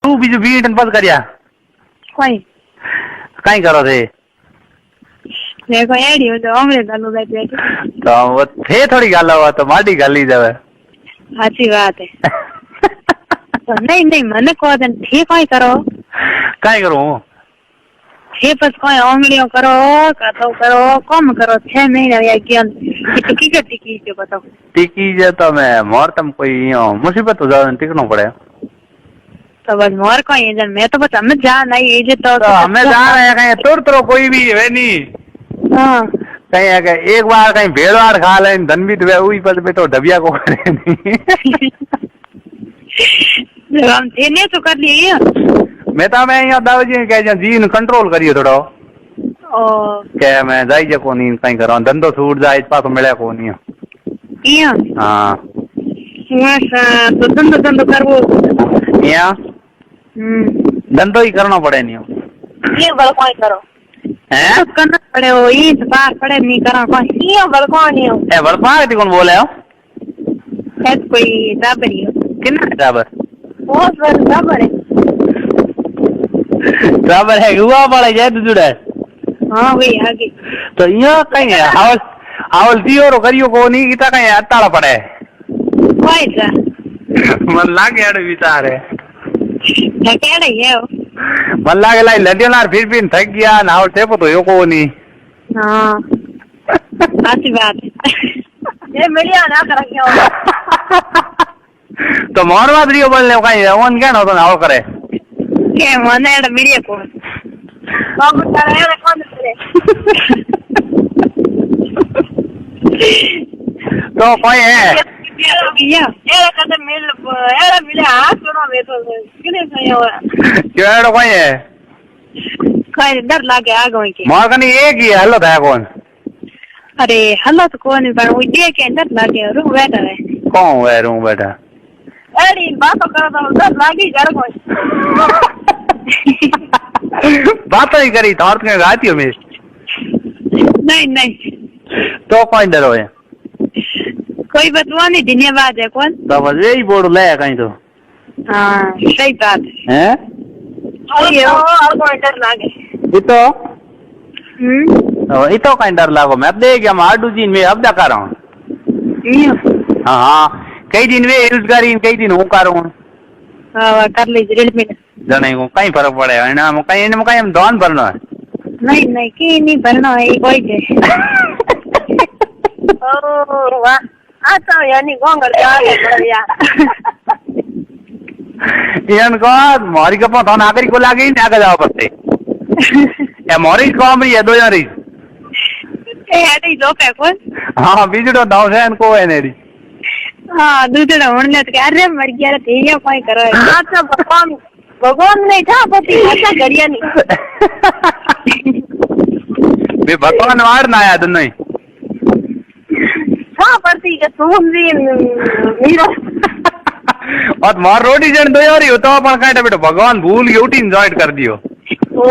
તું બીજું બીટ પદ કર્યા કોઈ કઈ કરો છે देखो एडी हो तो हमरे गालो बैठी तो वो थे थोड़ी गाला हुआ तो माटी गाली जावे अच्छी बात है तो नहीं नहीं मने को दिन ठीक कोई करो कई करूं हे बस कोई उंगलियों करो का तो करो कम करो 6 महीने या ज्ञान टिकी जो बताओ टिकी जे तो मैं मोर तम कोई मुसीबत हो जावे टिकनो पड़े तो बस मोर कोई जन मैं तो बता हमें जा नहीं ये जे तो हमें जा रहे हैं कहीं तुर कोई भी है नहीं हां कहीं है एक बार कहीं भेड़वाड़ खा ले धन भी दुबे हुई पर तो डबिया को करे नहीं हम थे ने तो कर लिए मैं तो मैं यहाँ दावजी कह जीन कंट्रोल करियो थोड़ो ओ के मैं जाई जे कोनी कहीं करो धंधो छूट जाए पास मिले कोनी इया हां तो धंधो करवो इया धंधो ही करना पड़े नहीं ये बल कोई करो हैं तो करना पड़े वो ये तो बात पड़े नहीं करा कोई ये बल कोई नहीं हो ए बल पार कौन बोले हो है कोई टाबर ही कितना टाबर वो सर टाबर है टाबर है हुआ पड़े जाए तो जुड़ा हां वही आगे तो यहाँ कहीं है आवल दियो रो करियो को नहीं किता कहीं अताड़ा पड़े कोई सा मन लागे अड़ विचार है केड़े है मन लागे लाई लडियोनार फिर थक गया नाव टेपो तो यो को नहीं हां अच्छी बात ये मिलिया ना कर क्यों तो मोरवा दियो बोलने कहीं ओन क्या ना तो नाव करे के मने एड मिलिया को बाबू तारे ने कौन करे तो कोई है या एरा कदम मिले हाथ सुनो मैं तो किने सयो केड़ो कोई है कोई डर लागे आगो के मोर कनी एक ही हल्लो था कौन अरे हल्लो तो कोनी पर वो दे के डर लागे रू बैठा है कौन है रू बैठा अरे बात करो तो डर लागी जड़ को बात ही करी तो के गाती हो मैं नहीं नहीं तो कोई डरो है कोई बतवा नहीं धन्यवाद है कौन तो बस यही बोर्ड ले कहीं तो हाँ सही बात है और कोई डर लागे इतो इतो कहीं डर लागो मैं अब दे गया माडू जी में अब जा कर रहा हूँ हाँ हाँ कई दिन वे यूज करी कई दिन हूँ कर रहा हूँ हाँ कर लीजिए रेडमी जने को कहीं फर्क पड़े है ना कहीं हम दौन भरना है नहीं नहीं की नहीं भरना है कोई के ओ वाह आ तो यानी गोंगर आगे बढ़िया यान को मोरी का पता नागरिक को लागे नहीं आगे जाओ पड़ते या मोरी को हम ये दो यारी ए हटी जो पे कौन हाँ बीजड़ो दाव से इनको है नेरी हाँ दूसरा होने तो अरे मर गया रे ठीक कोई करो हां तो भगवान नहीं था पति अच्छा घड़िया नहीं बे भगवान वार ना आया नहीं हाँ पड़ती के तुम भी मीरा और मार रोटी जन दो यारी हो तो अपन काटा बेटा भगवान भूल के उठी जॉइंट कर दियो ओ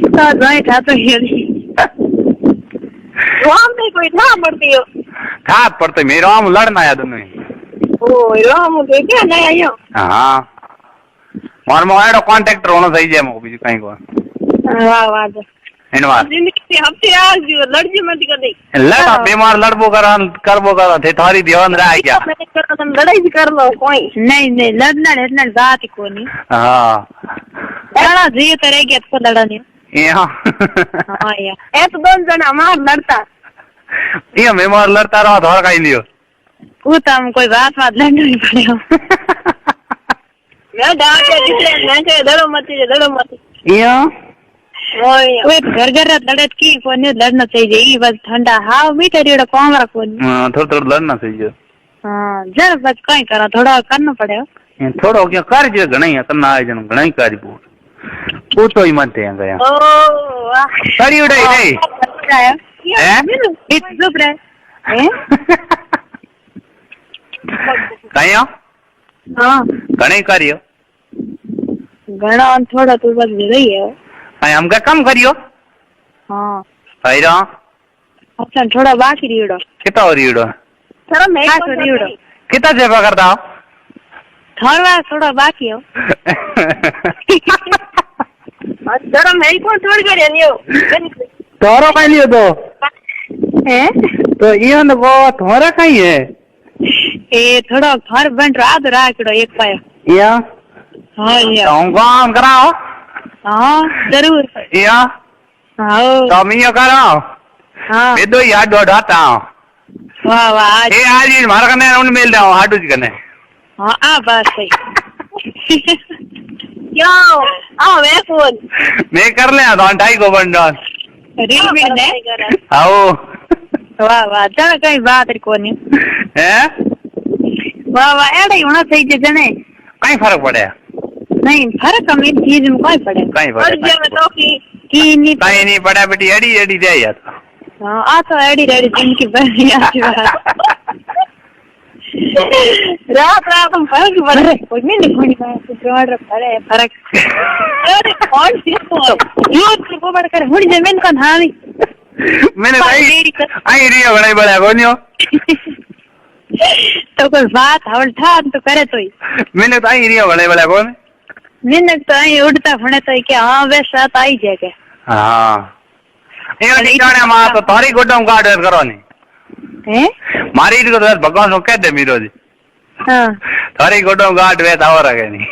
तो जॉइंट था तो ये राम पे कोई ना पड़ती हो था पड़ते मेरा राम लड़ना आया नहीं ओ राम देखे नहीं आयो हाँ मार मोएडो कांटेक्टर होना सही है मो बीजू कहीं को वाह वाह इनवार जिंदगी हफ्ते आज जो लड़जी मत कर दे लड़ा बीमार लड़बो करबो थे थारी ध्यान रह गया तुम लड़ाई भी कर लो कोई नहीं नहीं लड़ना बात ही कोनी हां लड़ा जी तरह के तो लड़ा नहीं हां हां यार ए तो दोन जन हमार लड़ता ये बीमार लड़ता रहा धर काई लियो वो तो हम कोई बात लड़ना नहीं पड़ेगा मैं डाल के दिखे मैं के दड़ो मत ये वे घर लड़त की कोने लड़ना चाहिए ये बस ठंडा हाँ मीठा रेड़ा कौन रखो थोड़ा लड़ना चाहिए हाँ जरा बस कहीं करा थोड़ा करना पड़ेगा थोड़ा क्या कार्य घना ही करना है जन घना ही कार्य पूछो ही मत है गया ओ वाह करी उड़ाई नहीं हैं चुप रहे हैं कहीं हाँ घना ही कार्य घना थोड़ा तो बस रही है हम क्या कम करियो हाँ सही रहा अच्छा थोड़ा बाकी रीड़ो कितना हो रीड़ो चलो मैं रीड़ो कितना सेवा करता हो थोड़ा बाकी हो गरम है कौन थोड़ी कर लियो तोरो कहीं लियो तो हैं तो ये न वो तुम्हारा कहीं है ए थोड़ा घर बन रहा तो राकड़ो एक पाया या हाँ या काम कराओ हाँ जरूर या हाँ तो मैं कराओ हाँ मैं तो याद दोड़ाता हूँ वाह वाह ये आज ही हमारा कने उन मिल रहा हूँ हाटू जी कने हाँ आ बात सही यो आओ वे फोन मैं कर ले तो ढाई को बन डॉन रील में ने आओ वाह वाह चल कहीं बात री कोनी हैं वाह वाह एड़ा ही होना चाहिए जने कहीं फर्क पड़े नहीं फर्क हम इन चीज में कोई पड़े कहीं पड़े तो की नहीं कहीं नहीं पड़ा बेटी एडी एडी दे यार हाँ आ तो एडी रेडी जिनकी बढ़िया सी बात रात रात हम फर्क पड़े कोई नहीं कोई बात जोड़ पड़े फर्क अरे कौन सी यो को बढ़कर मुड़ जमीन का धानी मैंने आई रिया बड़ा बड़ा कोनियो तो कोई बात हवल था तो करे तो ही मैंने तो आई रिया बड़ा बड़ा कौन निन्नक तो आई उड़ता फणे तो कि हाँ वैसा तो आई जाएगा हाँ ये ठिकाने मां तो थारी गोडम काट करो नहीं हैं मारी को तो भगवान को कह दे मीरो जी हाँ थारी गोडम काट वे ताव रखे नहीं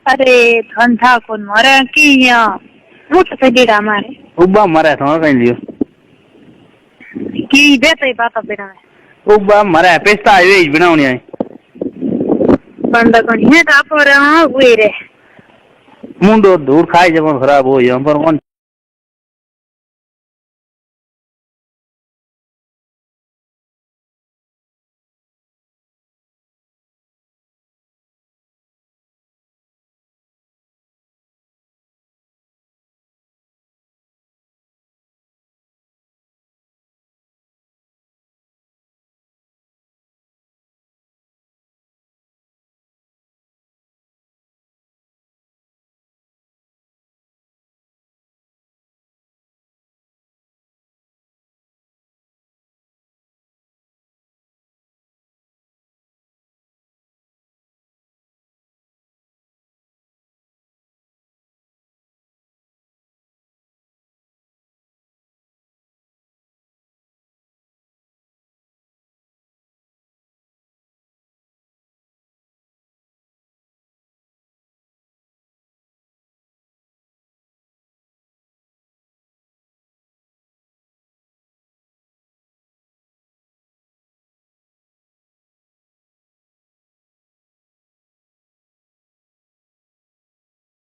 अरे धंधा कौन मरे की यहाँ मुठ पे डीड़ा मारे उबा मरे तो कहीं लियो की बेते बात बिना उबा मरे पेस्ता है वे बनाऊनी है बंद कोनी है तो आप रे हां हुए रे मुंडो दूर खाई जब खराब हो यहाँ पर कौन